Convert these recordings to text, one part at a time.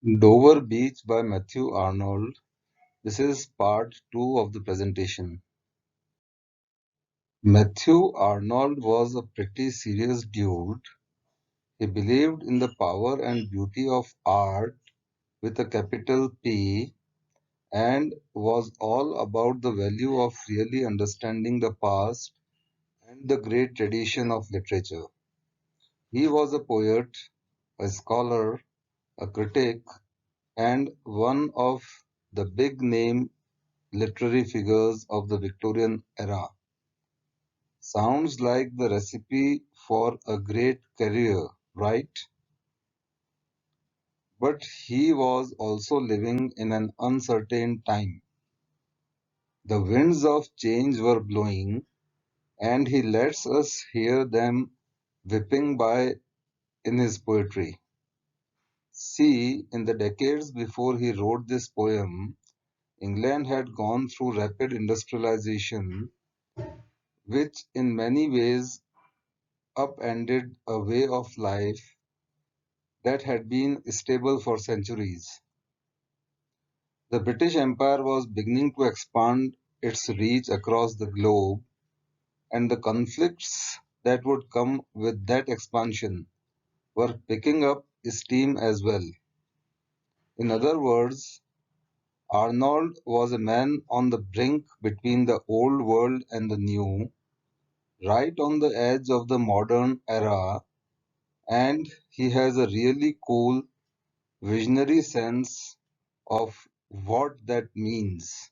Dover Beach by Matthew Arnold. This is part 2 of the presentation. Matthew Arnold was a pretty serious dude. He believed in the power and beauty of art with a capital P and was all about the value of really understanding the past and the great tradition of literature. He was a poet, a scholar, a critic, and one of the big name literary figures of the Victorian era. Sounds like the recipe for a great career, right? But he was also living in an uncertain time. The winds of change were blowing, and he lets us hear them whipping by in his poetry. See, in the decades before he wrote this poem, England had gone through rapid industrialization, which in many ways upended a way of life that had been stable for centuries. The British Empire was beginning to expand its reach across the globe, and the conflicts that would come with that expansion were picking up steam as well. In other words, Arnold was a man on the brink between the old world and the new, right on the edge of the modern era, and he has a really cool visionary sense of what that means.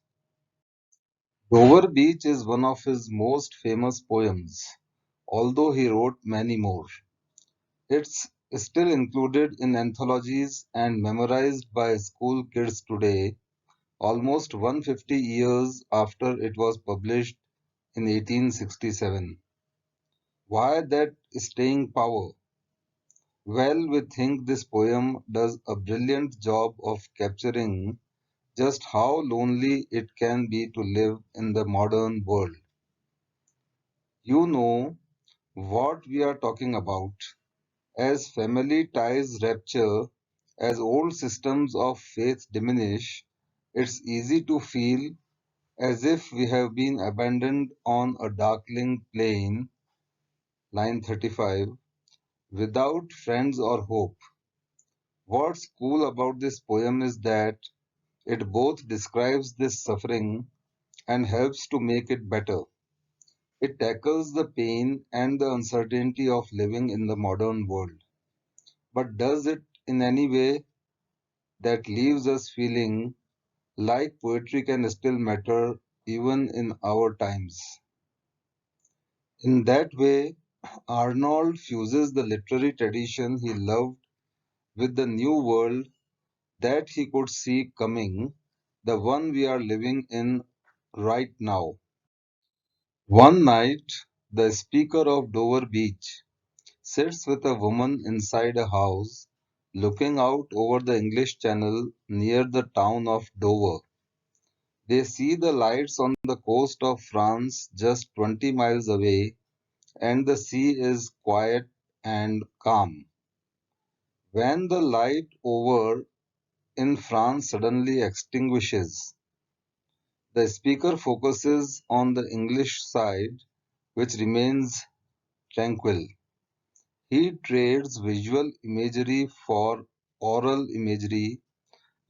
Dover Beach is one of his most famous poems, although he wrote many more. It's still included in anthologies and memorized by school kids today, almost 150 years after it was published in 1867. Why that staying power? Well, we think this poem does a brilliant job of capturing just how lonely it can be to live in the modern world. You know what we are talking about. As family ties rupture, as old systems of faith diminish, it's easy to feel as if we have been abandoned on a darkling plain, line 35, without friends or hope. What's cool about this poem is that it both describes this suffering and helps to make it better. It tackles the pain and the uncertainty of living in the modern world, but does it in any way that leaves us feeling like poetry can still matter even in our times. In that way, Arnold fuses the literary tradition he loved with the new world that he could see coming, the one we are living in right now. One night, the speaker of Dover Beach sits with a woman inside a house, looking out over the English Channel near the town of Dover. They see the lights on the coast of France just 20 miles away, and the sea is quiet and calm. When the light over in France suddenly extinguishes, the speaker focuses on the English side, which remains tranquil. He trades visual imagery for oral imagery,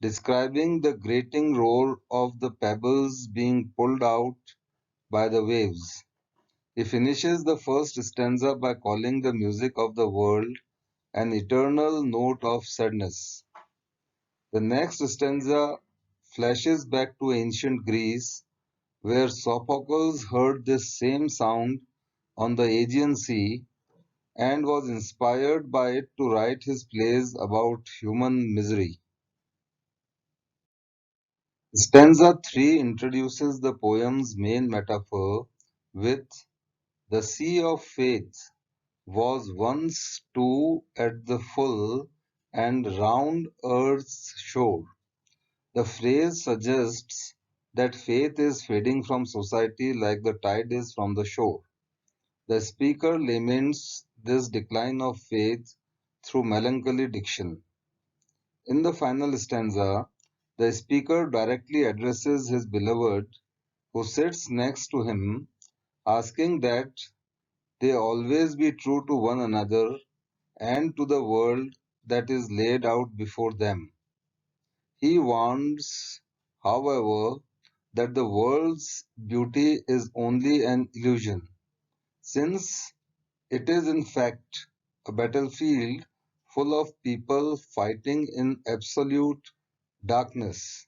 describing the grating roar of the pebbles being pulled out by the waves. He finishes the first stanza by calling the music of the world an eternal note of sadness. The next stanza flashes back to ancient Greece, where Sophocles heard this same sound on the Aegean Sea and was inspired by it to write his plays about human misery. Stanza 3 introduces the poem's main metaphor with the sea of faith was once too at the full and round earth's shore. The phrase suggests that faith is fading from society like the tide is from the shore. The speaker laments this decline of faith through melancholy diction. In the final stanza, the speaker directly addresses his beloved who sits next to him, asking that they always be true to one another and to the world that is laid out before them. He warns, however, that the world's beauty is only an illusion, since it is in fact a battlefield full of people fighting in absolute darkness.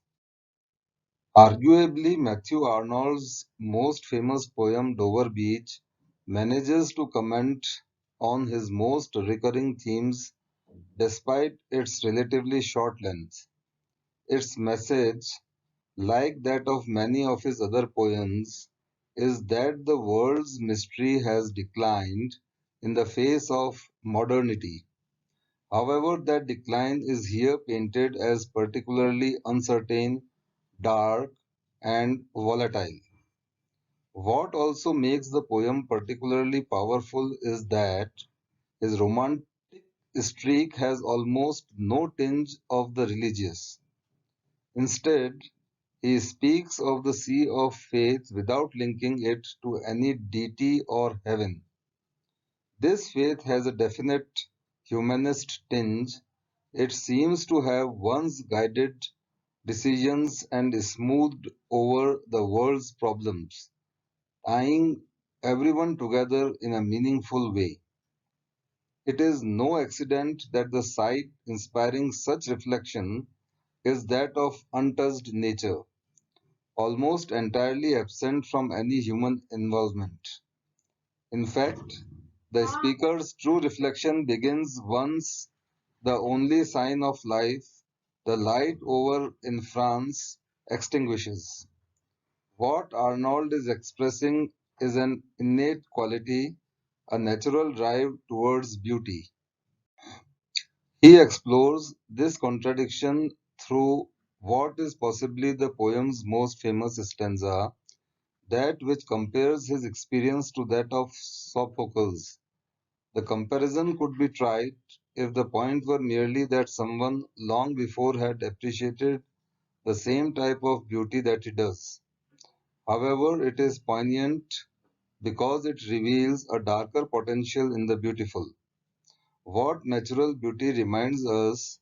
Arguably, Matthew Arnold's most famous poem, Dover Beach, manages to comment on his most recurring themes despite its relatively short length. Its message, like that of many of his other poems, is that the world's mystery has declined in the face of modernity. However, that decline is here painted as particularly uncertain, dark, and volatile. What also makes the poem particularly powerful is that his romantic streak has almost no tinge of the religious. Instead, he speaks of the sea of faith without linking it to any deity or heaven. This faith has a definite humanist tinge. It seems to have once guided decisions and smoothed over the world's problems, tying everyone together in a meaningful way. It is no accident that the site inspiring such reflection is that of untouched nature, almost entirely absent from any human involvement. In fact, the speaker's true reflection begins once the only sign of life, the light over in France, extinguishes. What Arnold is expressing is an innate quality, a natural drive towards beauty. He explores this contradiction through what is possibly the poem's most famous stanza, that which compares his experience to that of Sophocles. The comparison could be tried if the point were merely that someone long before had appreciated the same type of beauty that he does. However, it is poignant because it reveals a darker potential in the beautiful. What natural beauty reminds us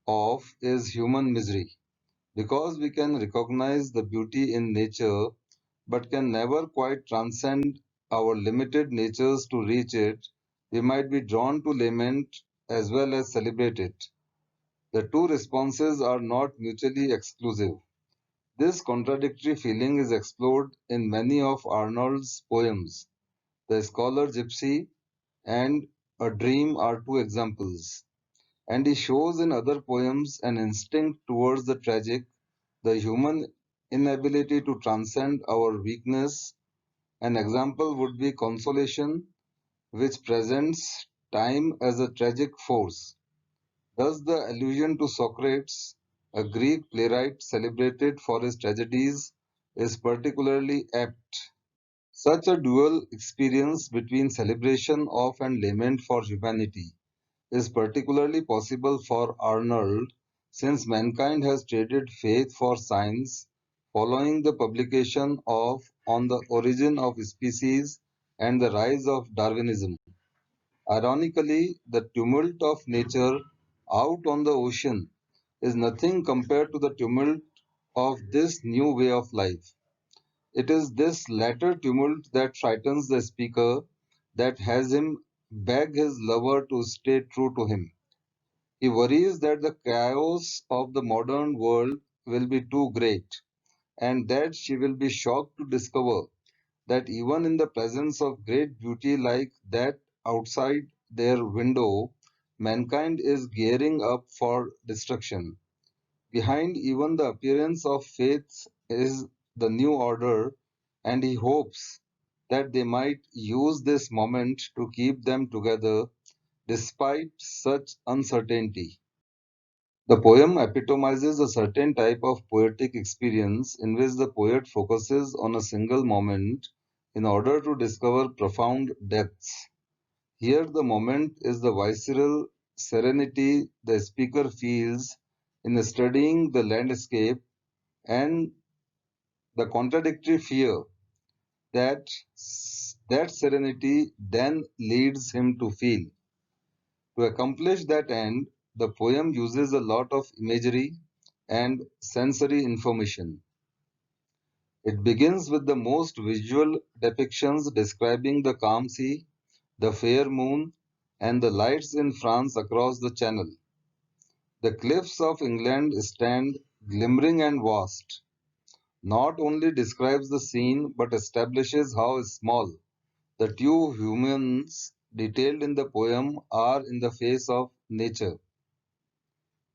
of is human misery. Because we can recognize the beauty in nature but can never quite transcend our limited natures to reach it, we might be drawn to lament as well as celebrate it. The two responses are not mutually exclusive. This contradictory feeling is explored in many of Arnold's poems. The Scholar Gypsy and A Dream are two examples. And he shows in other poems an instinct towards the tragic, the human inability to transcend our weakness. An example would be Consolation, which presents time as a tragic force. Thus, the allusion to Socrates, a Greek playwright celebrated for his tragedies, is particularly apt. Such a dual experience between celebration of and lament for humanity is particularly possible for Arnold, since mankind has traded faith for science following the publication of On the Origin of Species and the Rise of Darwinism. Ironically, the tumult of nature out on the ocean is nothing compared to the tumult of this new way of life. It is this latter tumult that frightens the speaker, that has him beg his lover to stay true to him. He worries that the chaos of the modern world will be too great, and that she will be shocked to discover that even in the presence of great beauty like that outside their window, mankind is gearing up for destruction. Behind even the appearance of faith is the new order, and he hopes that they might use this moment to keep them together despite such uncertainty. The poem epitomizes a certain type of poetic experience in which the poet focuses on a single moment in order to discover profound depths. Here, the moment is the visceral serenity the speaker feels in studying the landscape and the contradictory fear that that serenity then leads him to feel. To accomplish that end, the poem uses a lot of imagery and sensory information. It begins with the most visual depictions describing the calm sea, the fair moon, and the lights in France across the channel. The cliffs of England stand glimmering and vast. Not only describes the scene but establishes how small the two humans detailed in the poem are in the face of nature.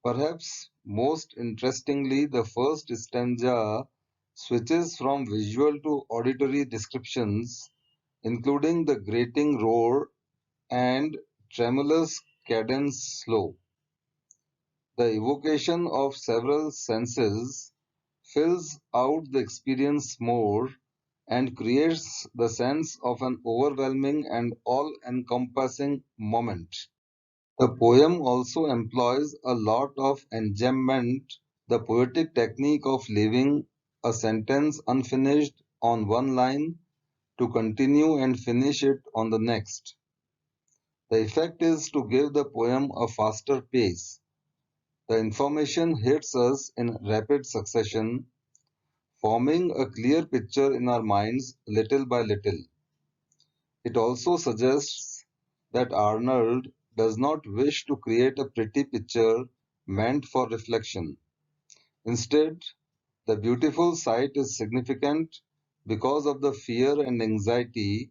Perhaps most interestingly, the first stanza switches from visual to auditory descriptions, including the grating roar and tremulous cadence slow. The evocation of several senses fills out the experience more and creates the sense of an overwhelming and all-encompassing moment. The poem also employs a lot of enjambment, the poetic technique of leaving a sentence unfinished on one line to continue and finish it on the next. The effect is to give the poem a faster pace. The information hits us in rapid succession, forming a clear picture in our minds little by little. It also suggests that Arnold does not wish to create a pretty picture meant for reflection. Instead, the beautiful sight is significant because of the fear and anxiety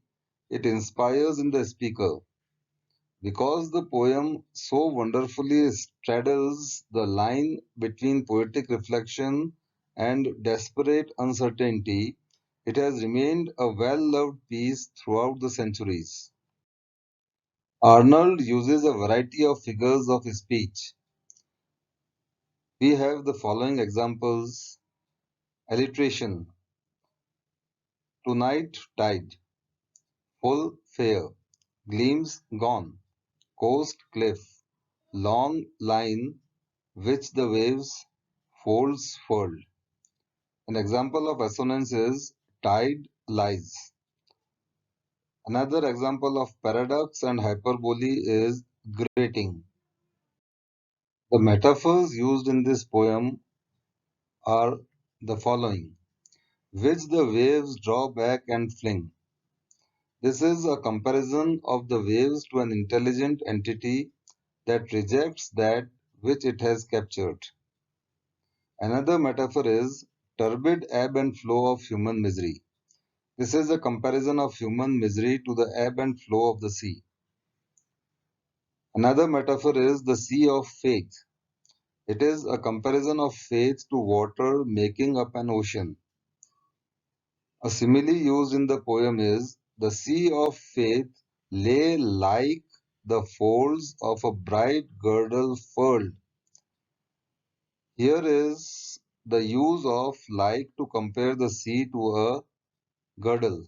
it inspires in the speaker. Because the poem so wonderfully straddles the line between poetic reflection and desperate uncertainty, it has remained a well-loved piece throughout the centuries. Arnold uses a variety of figures of speech. We have the following examples: alliteration, tonight tide, full fair, gleams gone, coast cliff, long line which the waves folds furled. An example of assonance is tide lies. Another example of paradox and hyperbole is grating. The metaphors used in this poem are the following: which the waves draw back and fling. This is a comparison of the waves to an intelligent entity that rejects that which it has captured. Another metaphor is turbid ebb and flow of human misery. This is a comparison of human misery to the ebb and flow of the sea. Another metaphor is the sea of faith. It is a comparison of faith to water making up an ocean. A simile used in the poem is the sea of faith lay like the folds of a bright girdle furled. Here is the use of like to compare the sea to a girdle.